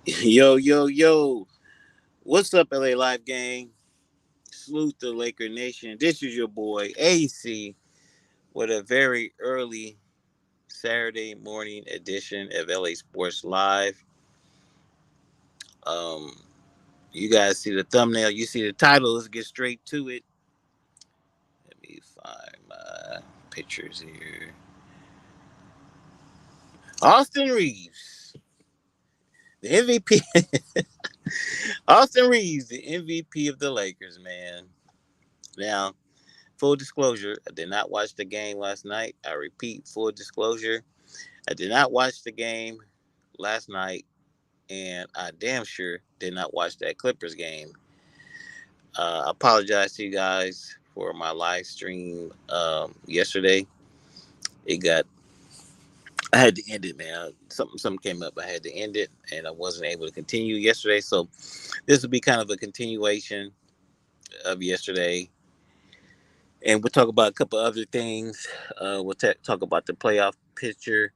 Yo, yo, yo. What's up, LA Live gang? Salute the Laker Nation. This is your boy, AC, with a very early Saturday morning edition of LA Sports Live. Um, you guys see the thumbnail, you see the title. Let's get straight to it. Let me find my pictures here. Austin Reeves, the MVP. Austin Reeves, the MVP of the Lakers, man. Now, full disclosure, I did not watch the game last night. I repeat, full disclosure, I did not watch the game last night, and I damn sure did not watch that Clippers game. I apologize to you guys for my live stream yesterday. It got, I had to end it, man. Something came up. I had to end it, and I wasn't able to continue yesterday. So this will be kind of a continuation of yesterday, and we'll talk about a couple other things. Talk about the playoff picture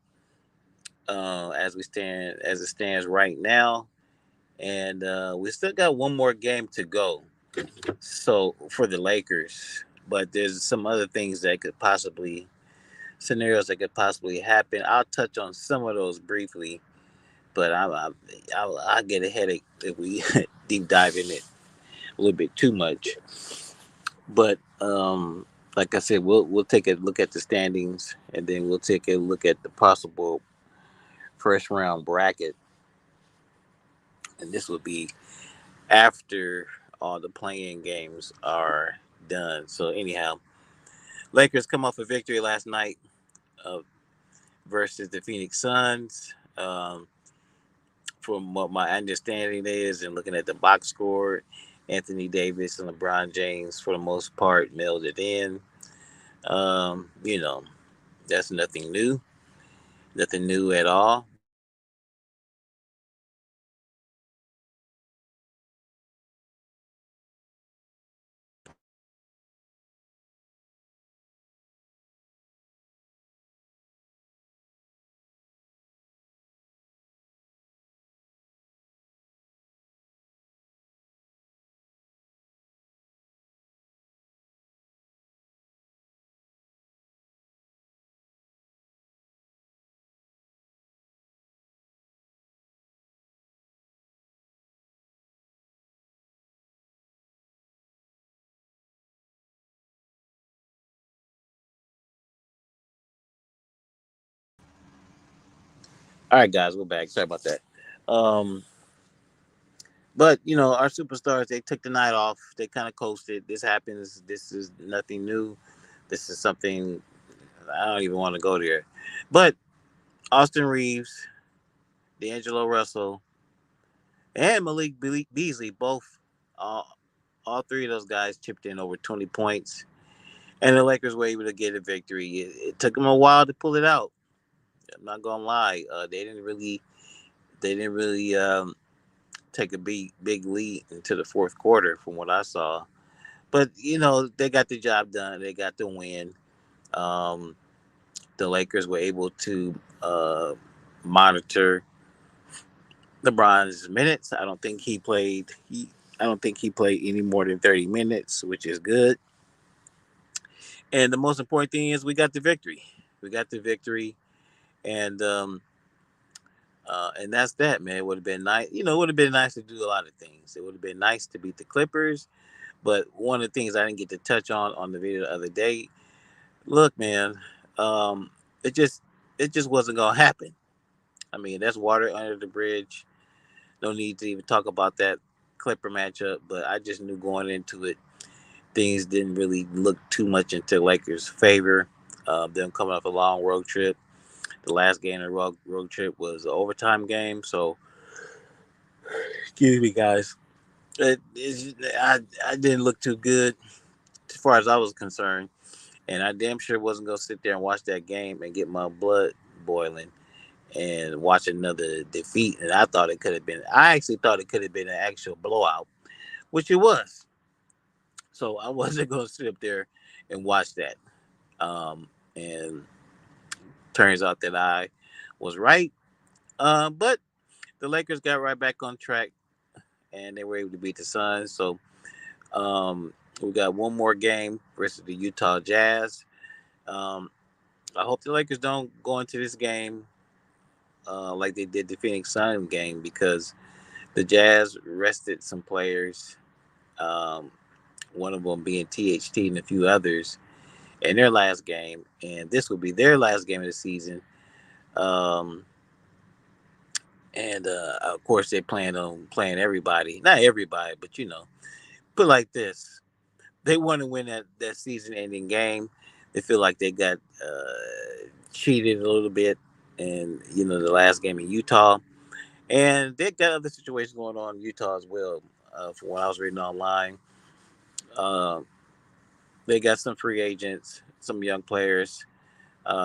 as it stands right now, and we still got one more game to go. So for the Lakers, but there's some other things that could possibly scenarios that could possibly happen. I'll touch on some of those briefly, but I get a headache if we deep dive in it a little bit too much. But like I said, we'll take a look at the standings, and then we'll take a look at the possible first round bracket, and this will be after all the playing games are done. So anyhow, Lakers come off a victory last night uh, versus the Phoenix Suns. From what my understanding is, and looking at the box score, Anthony Davis and LeBron James, for the most part, mailed it in. You know, that's nothing new at all. All right, guys, we're back. Sorry about that. Um, but our superstars, they took the night off. They kind of coasted. This happens. This is nothing new. This is something I don't even want to go there. But Austin Reeves, D'Angelo Russell, and Beasley both, uh, all three of those guys chipped in over 20 points, and the Lakers were able to get a victory. It took them a while to pull it out. I'm not gonna lie. They didn't really take a big lead into the fourth quarter, from what I saw. But they got the job done. They got the win. Um, the Lakers were able to monitor LeBron's minutes. I don't think he played any more than 30 minutes, which is good. And the most important thing is we got the victory. We got the victory, and that's that, man. It would have been nice. It would have been nice to do a lot of things. It would have been nice to beat the Clippers, but one of the things I didn't get to touch on the video the other day. Look, man, um, it just wasn't gonna happen. I mean, that's water under the bridge. No need to even talk about that Clipper matchup. But I just knew going into it, things didn't really look too much into Lakers' favor. Them coming off a long road trip. The last game of the road trip was an overtime game. So, excuse me, guys. I didn't look too good as far as I was concerned. And I damn sure wasn't going to sit there and watch that game and get my blood boiling and watch another defeat. And I actually thought it could have been an actual blowout, which it was. So I wasn't going to sit up there and watch that. And turns out that I was right. But the Lakers got right back on track, and they were able to beat the Suns. So we got one more game versus the Utah Jazz. Um, I hope the Lakers don't go into this game like they did the Phoenix Sun game because the Jazz rested some players. Um, one of them being THT and a few others in their last game, and this will be their last game of the season. Um, and of course, they plan on playing everybody, not everybody, but put like this: they want to win that season-ending game. They feel like they got cheated a little bit, and the last game in Utah, and they got other situations going on in Utah as well. From what I was reading online, uh, they got some free agents, some young players.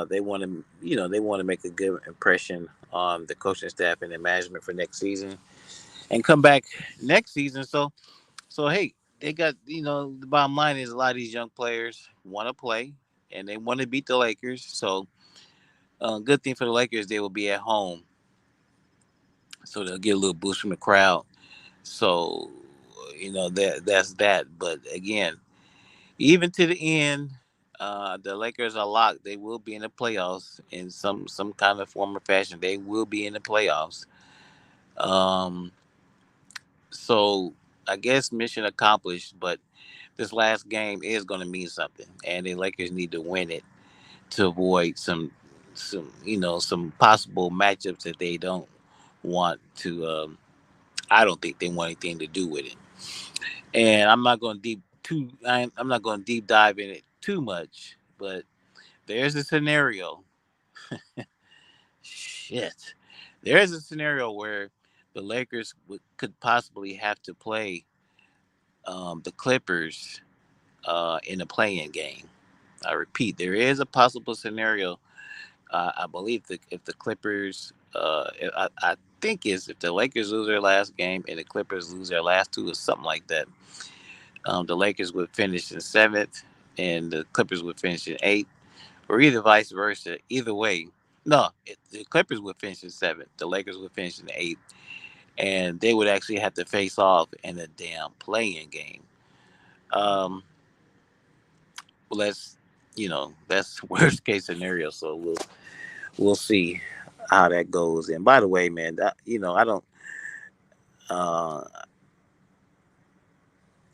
They want to, they want to make a good impression on the coaching staff and the management for next season, and come back next season. So hey, they got, the bottom line is a lot of these young players want to play and they want to beat the Lakers. So good thing for the Lakers, they will be at home, so they'll get a little boost from the crowd. So that's that. But again, even to the end, the Lakers are locked. They will be in the playoffs in some kind of form or fashion. They will be in the playoffs. Um, so I guess mission accomplished. But this last game is going to mean something, and the Lakers need to win it to avoid some possible matchups that they don't want to. I don't think they want anything to do with it. And I'm not going to I'm not going to deep dive in it too much, but there's a scenario. Shit, there is a scenario where the Lakers could possibly have to play the Clippers in a playing game. I repeat, there is a possible scenario. I believe that if the Clippers, I think is if the Lakers lose their last game and the Clippers lose their last two or something like that, the Lakers would finish in seventh and the Clippers would finish in eighth, or either vice versa. Either way, no, the Clippers would finish in seventh, the Lakers would finish in eighth, and they would actually have to face off in a damn playing game. Um, well, that's worst case scenario. So we'll see how that goes. And by the way, man, I don't. Uh,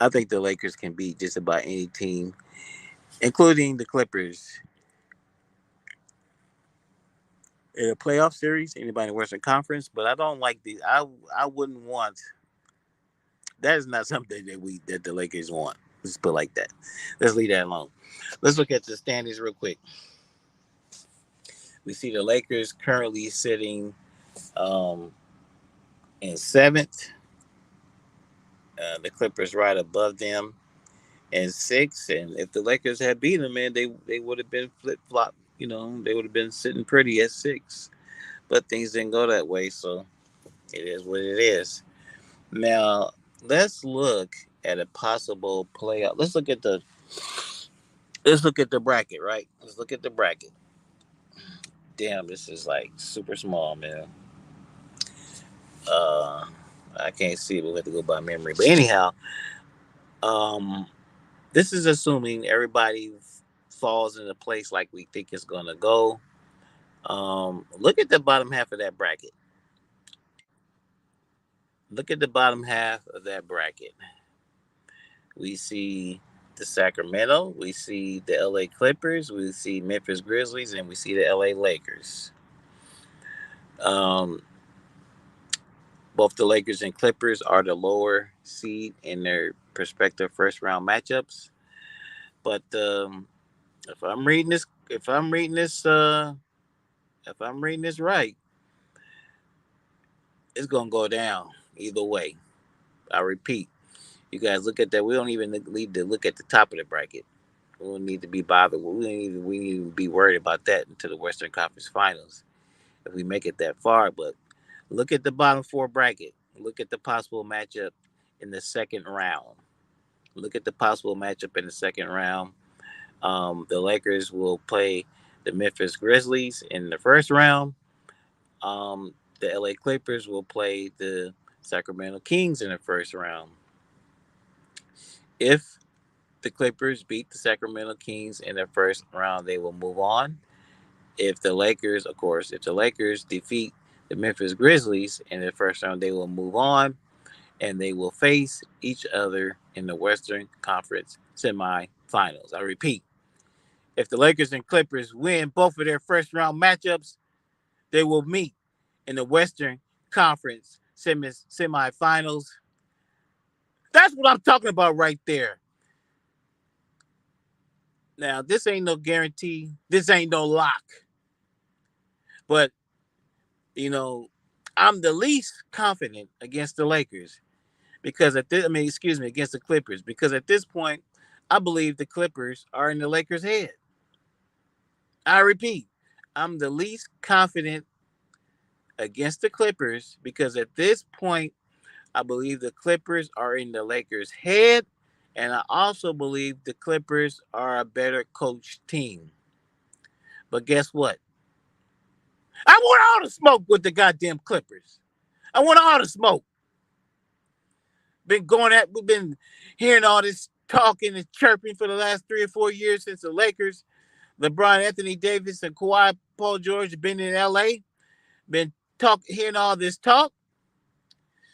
I think the Lakers can beat just about any team, including the Clippers, in a playoff series. Anybody in the Western Conference, but I don't like the. I wouldn't want. That is not something that the Lakers want. Let's put it like that. Let's leave that alone. Let's look at the standings real quick. We see the Lakers currently sitting um, in seventh. The Clippers right above them and six. And if the Lakers had beaten them, man, they would have been flip flop. They would have been sitting pretty at six. But things didn't go that way, so it is what it is. Now let's look at a possible playoff. Let's look at the bracket, right? Let's look at the bracket. Damn, this is like super small, man. Uh, I can't see it. We'll have to go by memory. But anyhow, um, this is assuming everybody falls in a place like we think it's gonna go. Look at the bottom half of that bracket. Look at the bottom half of that bracket. We see the Sacramento, we see the LA Clippers, we see Memphis Grizzlies, and we see the LA Lakers. Um, both the Lakers and Clippers are the lower seed in their prospective first round matchups. But if I'm reading this, if I'm reading this, if I'm reading this right, it's gonna go down either way. I repeat, you guys look at that. We don't even need to look at the top of the bracket. We don't need to be bothered. We need to be worried about that until the Western Conference Finals if we make it that far. But look at the bottom four bracket. Look at the possible matchup in the second round. Look at the possible matchup in the second round. The Lakers will play the Memphis Grizzlies in the first round. Um, the LA Clippers will play the Sacramento Kings in the first round. If the Clippers beat the Sacramento Kings in the first round, they will move on. If the Lakers, of course, if the Lakers defeat the Memphis Grizzlies in the first round, they will move on and they will face each other in the Western Conference semifinals. I repeat, if the Lakers and Clippers win both of their first round matchups, they will meet in the Western Conference semifinals. That's what I'm talking about right there. Now, this ain't no guarantee. This ain't no lock. But, you know, I'm the least confident against the Lakers because excuse me, against the Clippers because at this point, I believe the Clippers are in the Lakers' head. I repeat, I'm the least confident against the Clippers because at this point, I believe the Clippers are in the Lakers' head, and I also believe the Clippers are a better coached team. But guess what? I want all the smoke with the goddamn Clippers. I want all the smoke. We've been hearing all this talking and chirping for the last 3 or 4 years since the Lakers, LeBron, Anthony Davis, and Kawhi Paul George have been in LA. Been hearing all this talk.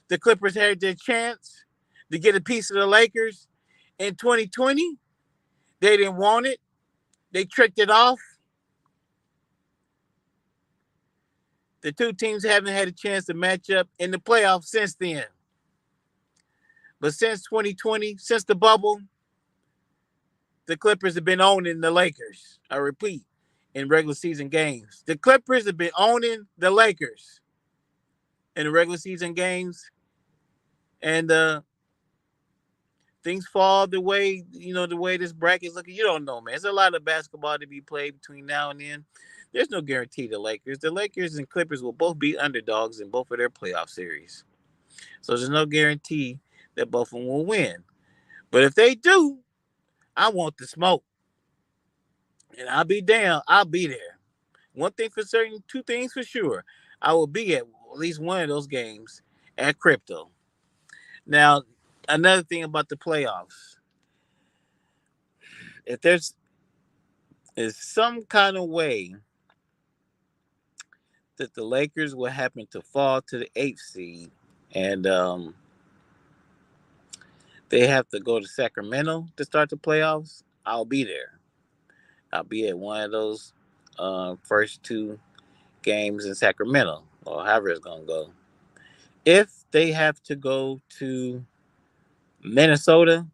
The Clippers had their chance to get a piece of the Lakers in 2020. They didn't want it. They tricked it off. The two teams haven't had a chance to match up in the playoffs since then. But since 2020, since the bubble, the Clippers have been owning the Lakers. I repeat, in regular season games. The Clippers have been owning the Lakers in the regular season games. And things fall the way this bracket is looking. You don't know, man. There's a lot of basketball to be played between now and then. There's no guarantee the Lakers. The Lakers and Clippers will both be underdogs in both of their playoff series. So there's no guarantee that both of them will win. But if they do, I want the smoke. And I'll be down. I'll be there. One thing for certain, two things for sure. I will be at least one of those games at Crypto. Now, another thing about the playoffs. If there's is some kind of way that the Lakers will happen to fall to the eighth seed and they have to go to Sacramento to start the playoffs, I'll be there. I'll be at one of those first two games in Sacramento, or however it's going to go. If they have to go to Minnesota,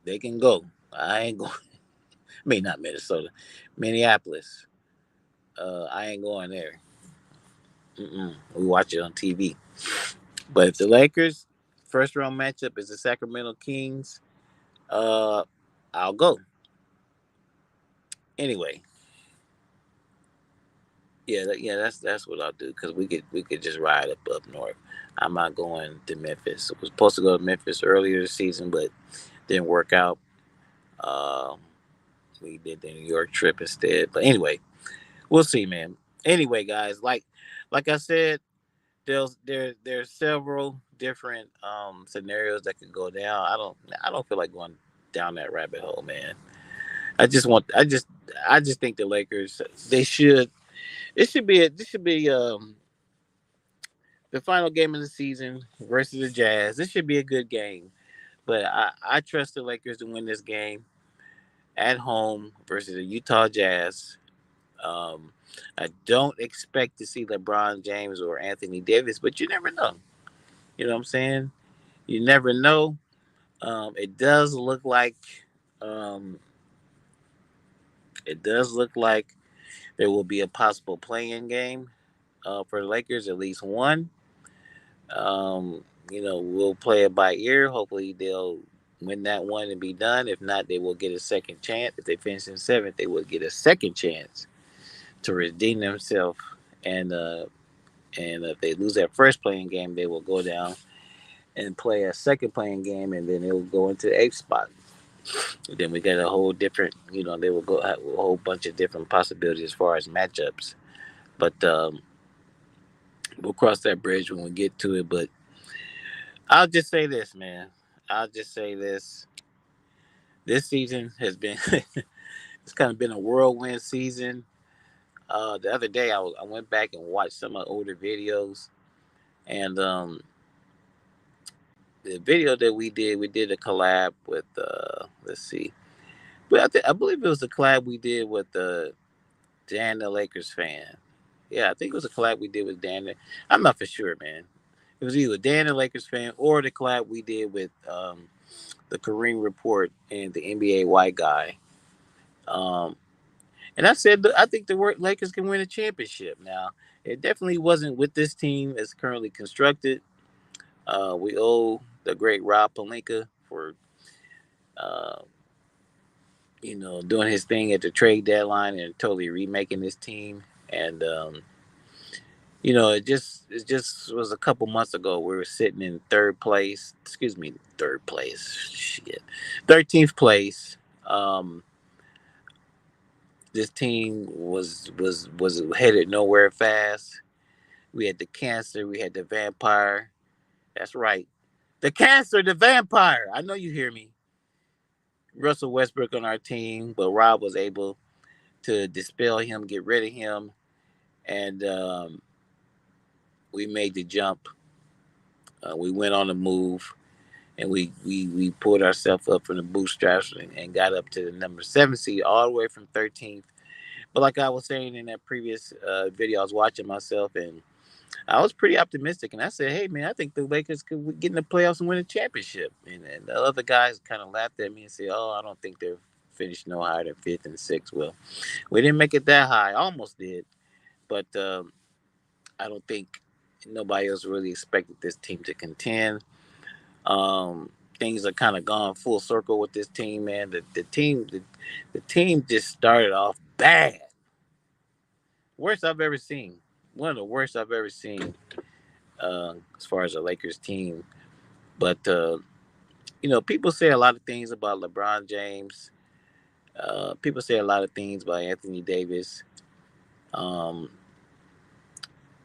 they can go. I ain't going. I mean, not Minnesota, Minneapolis. I ain't going there. We watch it on TV. But if the Lakers first round matchup is the Sacramento Kings, uh, I'll go. Anyway, that's what I'll do because we could just ride up north. I'm not going to Memphis. I was supposed to go to Memphis earlier this season, but didn't work out. Um, we did the New York trip instead. But anyway, we'll see, man. Anyway, guys, like I said, there's several different scenarios that could go down. I don't feel like going down that rabbit hole, man. I just think the Lakers they should this should be the final game of the season versus the Jazz. This should be a good game. But I trust the Lakers to win this game at home versus the Utah Jazz. Um, I don't expect to see LeBron James or Anthony Davis, but you never know. You know what I'm saying? You never know. It does look like um, it does look like there will be a possible playing game for the Lakers, at least one. We'll play it by ear. Hopefully, they'll win that one and be done. If not, they will get a second chance. If they finish in seventh, they will get a second chance to redeem themselves. And if they lose that first playing game, they will go down and play a second playing game, and then they will go into the eighth spot. And then we got a whole different, they will go have a whole bunch of different possibilities as far as matchups. But We'll cross that bridge when we get to it. But I'll just say this, man. I'll just say this. This season has been it's kind of been a whirlwind season. The other day, I went back and watched some of the older videos, and the video that we did a collab with. Let's see, but I believe it was a collab we did with Dan the Lakers fan. Yeah, I think it was a collab we did with Dan. I'm not for sure, man. It was either Dan the Lakers fan or the collab we did with the Kareem Report and the NBA White guy. Um, and I said I think the Lakers can win a championship. Now, it definitely wasn't with this team as currently constructed. We owe the great Rob Palinka for uh, doing his thing at the trade deadline and totally remaking this team. And it just was a couple months ago. We were sitting in third place. Excuse me, third place. Shit, 13th place. Um, this team was headed nowhere fast. We had the cancer. We had the vampire. That's right, the cancer, the vampire. I know you hear me. Russell Westbrook on our team, but Rob was able to dispel him, get rid of him, and we made the jump. We went on the move, and we pulled ourselves up from the bootstraps and got up to the number 7 seed, all the way from 13th. But like I was saying in that previous video, I was watching myself, and I was pretty optimistic. And I said, "Hey, man, I think the Lakers could get in the playoffs and win a championship." And the other guys kind of laughed at me and said, "Oh, I don't think they're finished no higher than fifth and sixth." Well, we didn't make it that high. Almost did, but I don't think nobody else really expected this team to contend. Um, Things are kind of gone full circle with this team, man. The team just started off bad, worst I've ever seen. One of the worst I've ever seen as far as the Lakers team. But people say a lot of things about LeBron James. People say a lot of things about Anthony Davis. Um,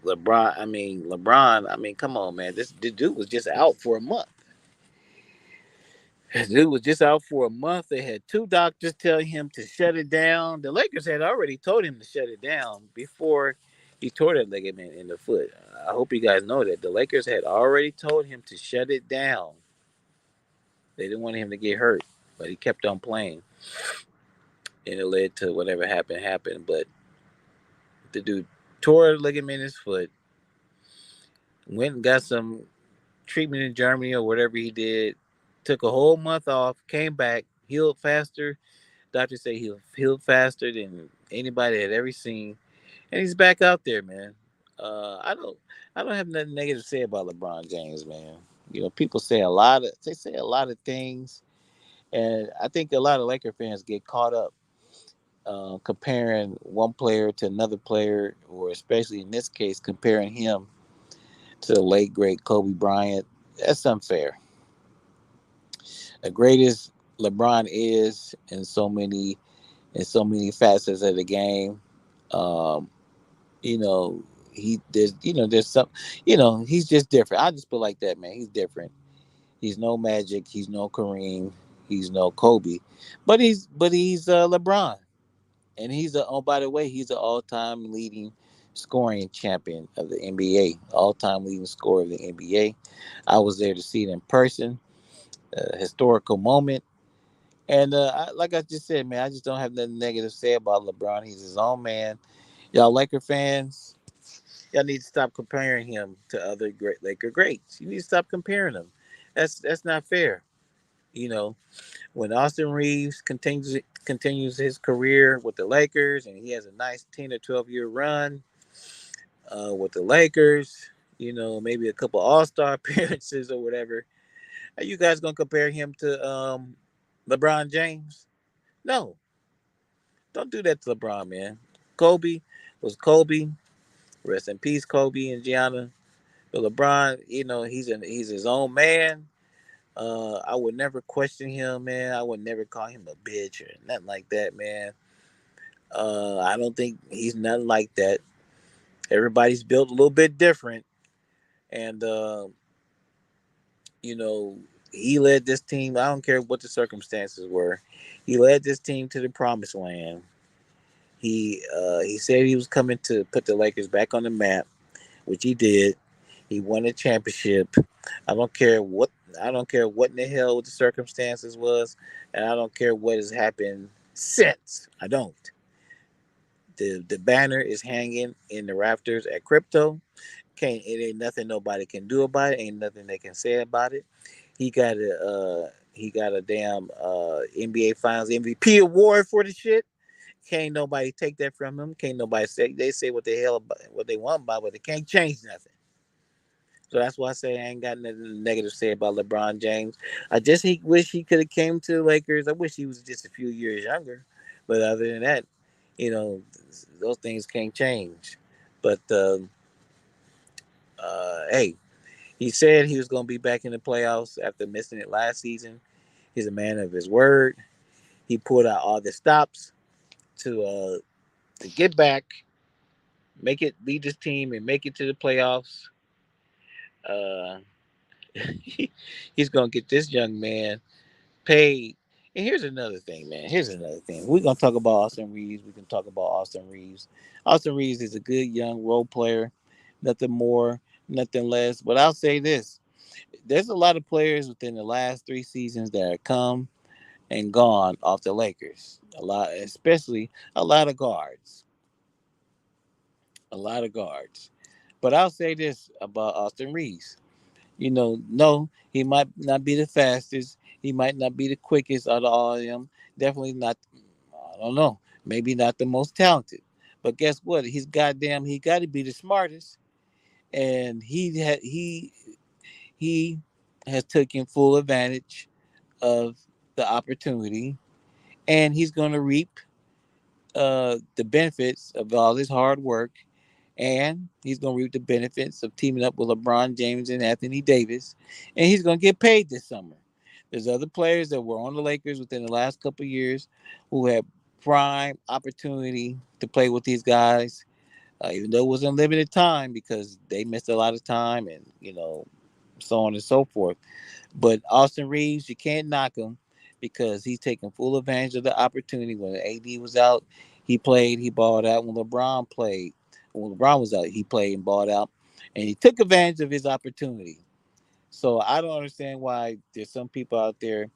LeBron. Come on, man. This dude was just out for a month. Dude was just out for a month. They had two doctors tell him to shut it down. The Lakers had already told him to shut it down before he tore that ligament in the foot. I hope you guys know that the Lakers had already told him to shut it down. They didn't want him to get hurt, but he kept on playing, and it led to whatever happened. But the dude tore a ligament in his foot, went and got some treatment in Germany or whatever he did, took a whole month off, came back, healed faster. Doctors say he healed faster than anybody had ever seen, and he's back out there, man. I don't have nothing negative to say about LeBron James, man. People say a lot of things, and I think a lot of Laker fans get caught up comparing one player to another player, or especially in this case, comparing him to the late great Kobe Bryant. That's unfair. The greatest LeBron is in so many facets of the game. Um, you know, there's some he's just different. I just put it like that, man. He's different. He's no Magic, he's no Kareem, he's no Kobe. But he's LeBron. And oh, by the way, he's an all-time leading scoring champion of the NBA, all-time leading scorer of the NBA. I was there to see it in person, a historical moment. And like I just said, man, I just don't have nothing negative to say about LeBron. He's his own man. Y'all Laker fans, y'all need to stop comparing him to other great Laker greats. You need to stop comparing them. That's not fair. You know, when Austin Reeves continues his career with the Lakers, and he has a nice 10 or 12 year run with the Lakers, maybe a couple All Star appearances or whatever. Are you guys gonna compare him to LeBron James? No, don't do that to LeBron, man. Kobe was Kobe. Rest in peace, Kobe and Gianna. But LeBron, he's his own man. I would never question him, man. I would never call him a bitch or nothing like that, man. I don't think he's nothing like that. Everybody's built a little bit different, and you know, he led this team. I don't care what the circumstances were. He led this team to the promised land. He said he was coming to put the Lakers back on the map, which he did. He won a championship. I don't care what I don't care what in the hell the circumstances was, and I don't care what has happened since. I don't. The banner is hanging in the rafters at Crypto. Can't it ain't nothing nobody can do about it. Ain't nothing they can say about it. He got a damn NBA Finals MVP award for the shit. Can't nobody take that from him. Can't nobody say they say what the hell about what they want about, but they can't change nothing. So that's why I say I ain't got nothing negative to say about LeBron James. I just wish he could have came to the Lakers. I wish he was just a few years younger. But other than that, you know, those things can't change. But hey, he said he was going to be back in the playoffs after missing it last season. He's a man of his word. He pulled out all the stops to get back, make it lead his team and make it to the playoffs. Uh, he's gonna get this young man paid. And here's another thing, man. Here's another thing. We're gonna talk about Austin Reeves. We can talk about Austin Reeves. Austin Reeves is a good young role player, nothing more, nothing less. But I'll say this: there's a lot of players within the last 3 seasons that have come and gone off the Lakers. A lot, especially a lot of guards, a lot of guards. But I'll say this about Austin Reeves. No, he might not be the fastest. He might not be the quickest out of all of them. Definitely not. I don't know. Maybe not the most talented. But guess what? He got to be the smartest. And he has taken full advantage of the opportunity, and he's going to reap the benefits of all his hard work, and he's going to reap the benefits of teaming up with LeBron James and Anthony Davis, and he's going to get paid this summer. There's other players that were on the Lakers within the last couple of years who had prime opportunity to play with these guys, even though it was unlimited time because they missed a lot of time and so on and so forth. But Austin Reeves, you can't knock him because he's taking full advantage of the opportunity. When AD was out, he played, he balled out. When LeBron was out, he played and balled out, and he took advantage of his opportunity. So I don't understand why there's some people out there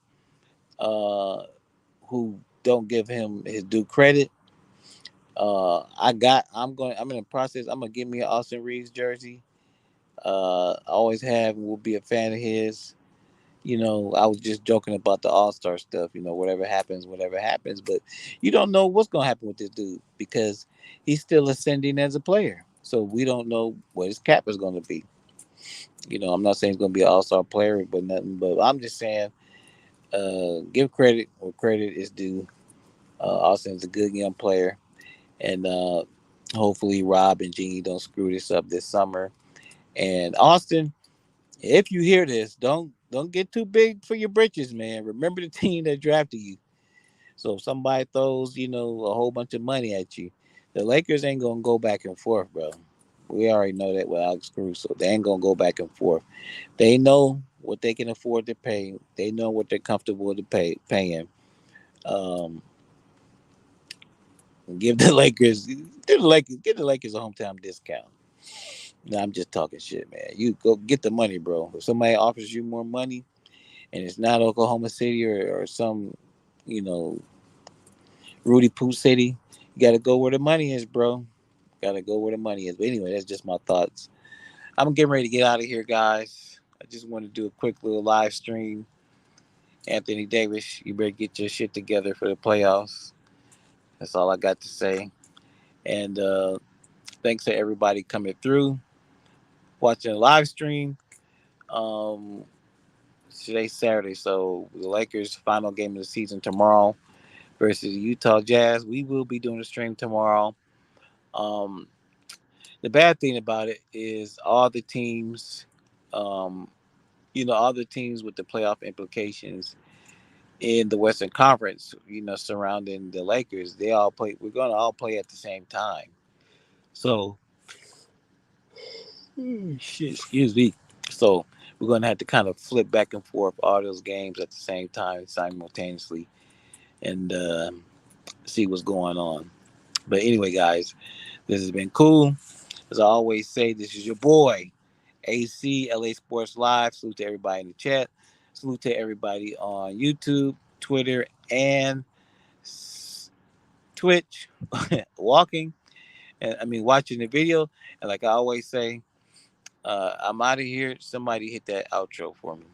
uh, who don't give him his due credit. I'm in the process. I'm gonna get me an Austin Reeves jersey. I always have and will be a fan of his. I was just joking about the All Star stuff. Whatever happens, whatever happens. But you don't know what's gonna happen with this dude because he's still ascending as a player. So we don't know what his cap is gonna be. I'm not saying he's gonna be an All Star player, but nothing. But I'm just saying, give credit where credit is due. Austin's a good young player, and hopefully Rob and Jeannie don't screw this up this summer. And Austin, if you hear this, don't get too big for your britches, man. Remember the team that drafted you. So if somebody throws, a whole bunch of money at you, the Lakers ain't gonna go back and forth, bro. We already know that with Alex Caruso. They ain't gonna go back and forth. They know what they can afford to pay. They know what they're comfortable to paying. Um, give the Lakers a hometown discount. No, I'm just talking shit, man. You go get the money, bro. If somebody offers you more money, and it's not Oklahoma City or some, you know, Rudy Poo City. You got to go where the money is, bro. Got to go where the money is. But anyway, that's just my thoughts. I'm getting ready to get out of here, guys. I just want to do a quick little live stream. Anthony Davis, you better get your shit together for the playoffs. That's all I got to say. And thanks to everybody coming through, watching the live stream. Um, Today's Saturday, so the Lakers' final game of the season tomorrow versus Utah Jazz. We will be doing a stream tomorrow. Um, the bad thing about it is um, all the teams with the playoff implications in the Western Conference, surrounding the Lakers, they all play. We're gonna all play at the same time. So Shit, excuse me. So we're gonna have to kind of flip back and forth all those games at the same time, simultaneously, and see what's going on. But anyway, guys, this has been cool. As I always say, this is your boy, AC LA Sports Live. Salute to everybody in the chat. Salute to everybody on YouTube, Twitter, and Twitch, walking, and I mean watching the video. And like I always say, I'm out of here. Somebody hit that outro for me.